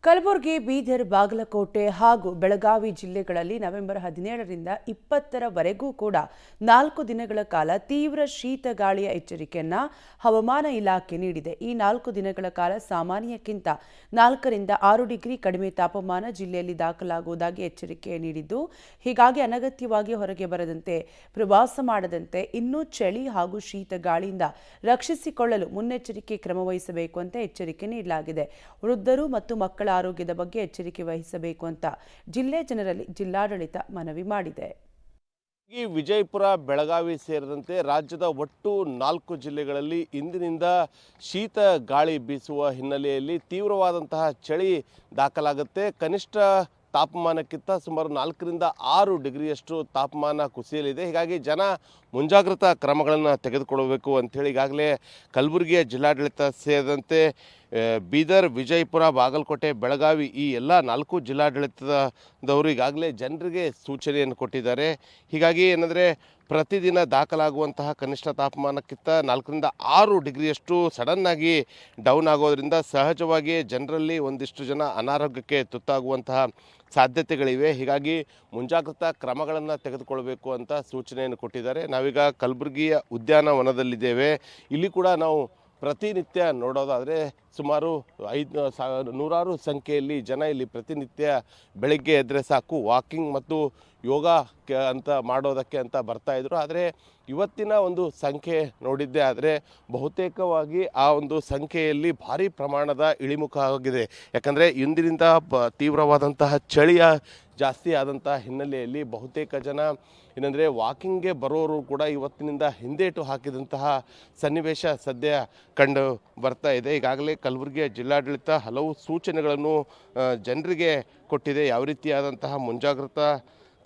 ಕಲಬುರಗಿ, ಬೀದರ್, ಬಾಗಲಕೋಟೆ ಹಾಗೂ ಬೆಳಗಾವಿ ಜಿಲ್ಲೆಗಳಲ್ಲಿ ನವೆಂಬರ್ 17ರಿಂದ 20ರವರೆಗೂ ಕೂಡ 4 ದಿನಗಳ ಕಾಲ ತೀವ್ರ ಶೀತ ಗಾಳಿಯ ಎಚ್ಚರಿಕೆಯನ್ನು ಹವಾಮಾನ ಇಲಾಖೆ ನೀಡಿದೆ. ಈ 4 ದಿನಗಳ ಕಾಲ ಸಾಮಾನ್ಯಕ್ಕಿಂತ 4ರಿಂದ 6 ಡಿಗ್ರಿ ಕಡಿಮೆ ತಾಪಮಾನ ಜಿಲ್ಲೆಯಲ್ಲಿ ದಾಖಲಾಗುವುದಾಗಿ ಎಚ್ಚರಿಕೆ ನೀಡಿದ್ದು, ಹೀಗಾಗಿ ಅನಗತ್ಯವಾಗಿ ಹೊರಗೆ ಬರದಂತೆ, ಪ್ರವಾಸ ಮಾಡದಂತೆ, ಇನ್ನೂ ಚಳಿ ಹಾಗೂ ಶೀತ ಗಾಳಿಯಿಂದ ರಕ್ಷಿಸಿಕೊಳ್ಳಲು ಮುನ್ನೆಚ್ಚರಿಕೆ ಕ್ರಮ ವಹಿಸಬೇಕು ಅಂತ ಎಚ್ಚರಿಕೆ ನೀಡಲಾಗಿದೆ. ವೃದ್ಧರು ಮತ್ತು ಮಕ್ಕಳ ಆರೋಗ್ಯದ ಬಗ್ಗೆ ಎಚ್ಚರಿಕೆ ವಹಿಸಬೇಕು ಅಂತ ಜನರಲ್ಲಿ ಜಿಲ್ಲಾಡಳಿತ ಮನವಿ ಮಾಡಿದೆ. ವಿಜಯಪುರ, ಬೆಳಗಾವಿ ಸೇರಿದಂತೆ ರಾಜ್ಯದ ಒಟ್ಟು 4 ಜಿಲ್ಲೆಗಳಲ್ಲಿ ಇಂದಿನಿಂದ ಶೀತ ಗಾಳಿ ಬೀಸುವ ಹಿನ್ನೆಲೆಯಲ್ಲಿ ತೀವ್ರವಾದಂತಹ ಚಳಿ ದಾಖಲಾಗುತ್ತೆ. ಕನಿಷ್ಠ ತಾಪಮಾನಕ್ಕಿಂತ ಸುಮಾರು 4ರಿಂದ 6 ಡಿಗ್ರಿಯಷ್ಟು ತಾಪಮಾನ ಕುಸಿಯಲಿದೆ. ಹೀಗಾಗಿ ಜನ ಮುಂಜಾಗ್ರತಾ ಕ್ರಮಗಳನ್ನು ತೆಗೆದುಕೊಳ್ಳಬೇಕು ಅಂಥೇಳಿ ಈಗಾಗಲೇ ಕಲಬುರಗಿಯ ಜಿಲ್ಲಾಡಳಿತ ಸೇರಿದಂತೆ ಬೀದರ್, ವಿಜಯಪುರ, ಬಾಗಲಕೋಟೆ, ಬೆಳಗಾವಿ ಈ ಎಲ್ಲ 4 ಜಿಲ್ಲಾಡಳಿತದವರು ಈಗಾಗಲೇ ಜನರಿಗೆ ಸೂಚನೆಯನ್ನು ಕೊಟ್ಟಿದ್ದಾರೆ. ಹೀಗಾಗಿ ಏನಂದರೆ ಪ್ರತಿದಿನ ದಾಖಲಾಗುವಂತಹ ಕನಿಷ್ಠ ತಾಪಮಾನಕ್ಕಿಂತ 4ರಿಂದ 6 ಡಿಗ್ರಿಯಷ್ಟು ಸಡನ್ನಾಗಿ ಡೌನ್ ಆಗೋದ್ರಿಂದ ಸಹಜವಾಗಿಯೇ ಜನರಲ್ಲಿ ಒಂದಿಷ್ಟು ಜನ ಅನಾರೋಗ್ಯಕ್ಕೆ ತುತ್ತಾಗುವಂತಹ ಸಾಧ್ಯತೆಗಳಿವೆ. ಹೀಗಾಗಿ ಮುಂಜಾಗ್ರತಾ ಕ್ರಮಗಳನ್ನು ತೆಗೆದುಕೊಳ್ಬೇಕು ಅಂತ ಸೂಚನೆಯನ್ನು ಕೊಟ್ಟಿದ್ದಾರೆ. ನಾವೀಗ ಕಲಬುರಗಿಯ ಉದ್ಯಾನವನದಲ್ಲಿದ್ದೇವೆ. ಇಲ್ಲಿ ಕೂಡ ನಾವು ಪ್ರತಿನಿತ್ಯ ನೋಡೋದಾದರೆ ಸುಮಾರು 100 ಸಂಖ್ಯೆಯಲ್ಲಿ ಜನ ಇಲ್ಲಿ ಪ್ರತಿನಿತ್ಯ ಬೆಳಗ್ಗೆ ಎದ್ದರೆ ಸಾಕು ವಾಕಿಂಗ್ ಮತ್ತು ಯೋಗ ಅಂತ ಮಾಡೋದಕ್ಕೆ ಅಂತ ಬರ್ತಾಯಿದ್ರು. ಆದರೆ ಇವತ್ತಿನ ಒಂದು ಸಂಖ್ಯೆ ನೋಡಿದ್ದೆ ಆದರೆ ಬಹುತೇಕವಾಗಿ ಆ ಒಂದು ಸಂಖ್ಯೆಯಲ್ಲಿ ಭಾರಿ ಪ್ರಮಾಣದ ಇಳಿಮುಖ ಆಗಿದೆ. ಯಾಕಂದರೆ ಇಂದಿನಿಂದ ತೀವ್ರವಾದಂತಹ ಚಳಿಯ ಜಾಸ್ತಿ ಆದಂಥ ಹಿನ್ನೆಲೆಯಲ್ಲಿ ಬಹುತೇಕ ಜನ ಏನಂದರೆ ವಾಕಿಂಗ್ಗೆ ಬರೋರು ಕೂಡ ಇವತ್ತಿನಿಂದ ಹಿಂದೇಟು ಹಾಕಿದಂತಹ ಸನ್ನಿವೇಶ ಸದ್ಯ ಕಂಡು ಬರ್ತಾ ಇದೆ. ಈಗಾಗಲೇ ಕಲಬುರಗಿಯ ಜಿಲ್ಲಾಡಳಿತ ಹಲವು ಸೂಚನೆಗಳನ್ನು ಜನರಿಗೆ ಕೊಟ್ಟಿದೆ, ಯಾವ ರೀತಿಯಾದಂತಹ ಮುಂಜಾಗ್ರತಾ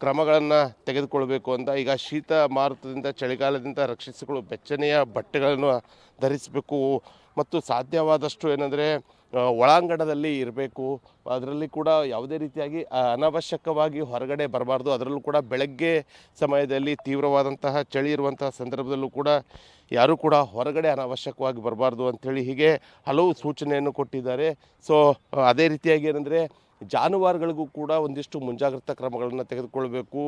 ಕ್ರಮಗಳನ್ನು ತೆಗೆದುಕೊಳ್ಬೇಕು ಅಂತ. ಈಗ ಶೀತ ಮಾರುತದಿಂದ, ಚಳಿಗಾಲದಿಂದ ರಕ್ಷಿಸಿಕೊಳ್ಳುವ ಬೆಚ್ಚನೆಯ ಬಟ್ಟೆಗಳನ್ನು ಧರಿಸಬೇಕು ಮತ್ತು ಸಾಧ್ಯವಾದಷ್ಟು ಏನಂದರೆ ಒಳಾಂಗಣದಲ್ಲಿ ಇರಬೇಕು. ಅದರಲ್ಲಿ ಕೂಡ ಯಾವುದೇ ರೀತಿಯಾಗಿ ಅನಾವಶ್ಯಕವಾಗಿ ಹೊರಗಡೆ ಬರಬಾರ್ದು. ಅದರಲ್ಲೂ ಕೂಡ ಬೆಳಗ್ಗೆ ಸಮಯದಲ್ಲಿ ತೀವ್ರವಾದಂತಹ ಚಳಿ ಇರುವಂತಹ ಸಂದರ್ಭದಲ್ಲೂ ಕೂಡ ಯಾರೂ ಕೂಡ ಹೊರಗಡೆ ಅನಾವಶ್ಯಕವಾಗಿ ಬರಬಾರ್ದು ಅಂಥೇಳಿ ಹೀಗೆ ಹಲವು ಸೂಚನೆಯನ್ನು ಕೊಟ್ಟಿದ್ದಾರೆ. ಸೊ ಅದೇ ರೀತಿಯಾಗಿ ಏನಂದರೆ ಜಾನುವಾರುಗಳಿಗೂ ಕೂಡ ಒಂದಿಷ್ಟು ಮುಂಜಾಗ್ರತಾ ಕ್ರಮಗಳನ್ನು ತೆಗೆದುಕೊಳ್ಬೇಕು.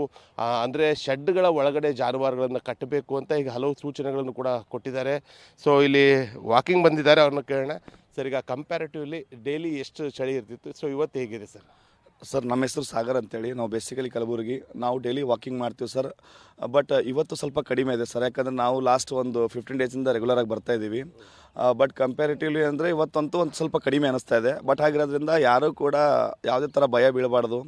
ಅಂದರೆ ಶೆಡ್ಗಳ ಒಳಗಡೆ ಜಾನುವಾರುಗಳನ್ನು ಕಟ್ಟಬೇಕು ಅಂತ ಈಗ ಹಲವು ಸೂಚನೆಗಳನ್ನು ಕೂಡ ಕೊಟ್ಟಿದ್ದಾರೆ. ಸೊ ಇಲ್ಲಿ ವಾಕಿಂಗ್ ಬಂದಿದ್ದಾರೆ, ಅವ್ರನ್ನ ಕೇಳೋಣ. ಸರ್, ಈಗ ಕಂಪ್ಯಾರಿಟಿವ್ಲಿ ಡೈಲಿ ಎಷ್ಟು ಚಳಿ ಇರ್ತಿತ್ತು, ಸೊ ಇವತ್ತು ಹೇಗಿದೆ ಸರ್? ಸರ್, ನಮ್ಮ ಹೆಸರು ಸಾಗರ್ ಅಂತೇಳಿ. ನಾವು ಬೇಸಿಕಲಿ ಕಲಬುರಗಿ. ನಾವು ಡೈಲಿ ವಾಕಿಂಗ್ ಮಾಡ್ತೀವಿ ಸರ್. ಬಟ್ ಇವತ್ತು ಸ್ವಲ್ಪ ಕಡಿಮೆ ಇದೆ ಸರ್, ಯಾಕಂದರೆ ನಾವು ಲಾಸ್ಟ್ ಒಂದು 15 ಡೇಸಿಂದ ರೆಗ್ಯುಲರಾಗಿ ಬರ್ತಾಯಿದ್ದೀವಿ. ಬಟ್ ಕಂಪ್ಯಾರಿಟಿವ್ಲಿ ಅಂದರೆ ಇವತ್ತಂತೂ ಒಂದು ಸ್ವಲ್ಪ ಕಡಿಮೆ ಅನ್ನಿಸ್ತಾ ಇದೆ. ಬಟ್ ಹಾಗಿರೋದ್ರಿಂದ ಯಾರೂ ಕೂಡ ಯಾವುದೇ ಥರ ಭಯ ಬೀಳಬಾರ್ದು.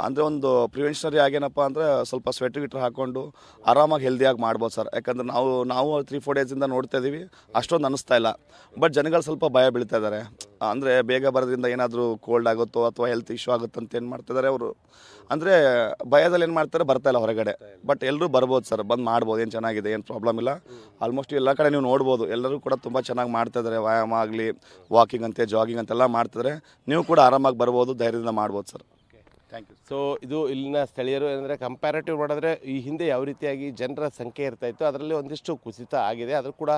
ಅಂದರೆ ಒಂದು ಪ್ರಿವೆನ್ಷನರಿ ಆಗೇನಪ್ಪ ಅಂದರೆ ಸ್ವಲ್ಪ ಸ್ವೆಟ್ರ್ ಗಿಟ್ರ್ ಹಾಕ್ಕೊಂಡು ಆರಾಮಾಗಿ ಹೆಲ್ದಿಯಾಗಿ ಮಾಡ್ಬೋದು ಸರ್. ಯಾಕಂದರೆ ನಾವು 3-4 ಡೇಸಿಂದ ನೋಡ್ತಾ ಇದ್ದೀವಿ, ಅಷ್ಟೊಂದು ಅನ್ನಿಸ್ತಾ ಇಲ್ಲ. ಬಟ್ ಜನಗಳು ಸ್ವಲ್ಪ ಭಯ ಬೀಳ್ತಾ ಇದ್ದಾರೆ. ಅಂದರೆ ಬೇಗ ಬರೋದ್ರಿಂದ ಏನಾದರೂ ಕೋಲ್ಡ್ ಆಗುತ್ತೋ ಅಥವಾ ಹೆಲ್ತ್ ಇಶ್ಯೂ ಆಗುತ್ತೋ ಅಂತ ಏನು ಮಾಡ್ತಿದ್ದಾರೆ ಅವರು. ಅಂದರೆ ಭಯದಲ್ಲಿ ಏನು ಮಾಡ್ತಾರೆ, ಬರ್ತಾಯಿಲ್ಲ ಹೊರಗಡೆ. ಬಟ್ ಎಲ್ಲರೂ ಬರ್ಬೋದು ಸರ್, ಬಂದು ಮಾಡ್ಬೋದು, ಏನು ಚೆನ್ನಾಗಿದೆ, ಏನು ಪ್ರಾಬ್ಲಮ್ ಇಲ್ಲ. ಆಲ್ಮೋಸ್ಟ್ ಎಲ್ಲ ಕಡೆ ನೀವು ನೋಡ್ಬೋದು, ಎಲ್ಲರೂ ಕೂಡ ತುಂಬ ಚೆನ್ನಾಗಿ ಮಾಡ್ತಾಯಿದ್ದಾರೆ. ವ್ಯಾಯಾಮ ಆಗಲಿ, ವಾಕಿಂಗ್ ಅಂತೆ, ಜಾಗಿಂಗ್ ಅಂತೆಲ್ಲ ಮಾಡ್ತಿದ್ದಾರೆ. ನೀವು ಕೂಡ ಆರಾಮಾಗಿ ಬರ್ಬೋದು, ಧೈರ್ಯದಿಂದ ಮಾಡ್ಬೋದು ಸರ್. Thank you. ಸೊ ಇದು ಇಲ್ಲಿನ ಸ್ಥಳೀಯರು ಏನಂದರೆ ಕಂಪ್ಯಾರಿಟಿವ್ ಮಾಡಿದ್ರೆ ಈ ಹಿಂದೆ ಯಾವ ರೀತಿಯಾಗಿ ಜನರ ಸಂಖ್ಯೆ ಇರ್ತಾಯಿತ್ತು ಅದರಲ್ಲಿ ಒಂದಿಷ್ಟು ಕುಸಿತ ಆಗಿದೆ. ಅದು ಕೂಡ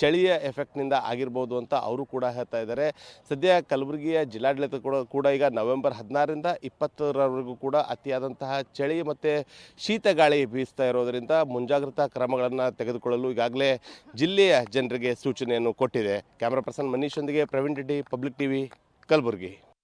ಚಳಿಯ ಎಫೆಕ್ಟ್ನಿಂದ ಆಗಿರ್ಬೋದು ಅಂತ ಅವರು ಕೂಡ ಹೇಳ್ತಾ ಇದ್ದಾರೆ. ಸದ್ಯ ಕಲಬುರಗಿಯ ಜಿಲ್ಲಾಡಳಿತ ಕೂಡ ಈಗ ನವೆಂಬರ್ 16ರಿಂದ 20ರವರೆಗೂ ಕೂಡ ಅತಿಯಾದಂತಹ ಚಳಿ ಮತ್ತು ಶೀತ ಗಾಳಿ ಬೀಸ್ತಾ ಇರೋದರಿಂದ ಮುಂಜಾಗ್ರತಾ ಕ್ರಮಗಳನ್ನು ತೆಗೆದುಕೊಳ್ಳಲು ಈಗಾಗಲೇ ಜಿಲ್ಲೆಯ ಜನರಿಗೆ ಸೂಚನೆಯನ್ನು ಕೊಟ್ಟಿದೆ. ಕ್ಯಾಮ್ರಾ ಪರ್ಸನ್ ಮನೀಶ್ ಒಂದಿಗೆ ಪ್ರವೀಣ್ ರೆಡ್ಡಿ, ಪಬ್ಲಿಕ್ ಟಿವಿ, ಕಲಬುರಗಿ.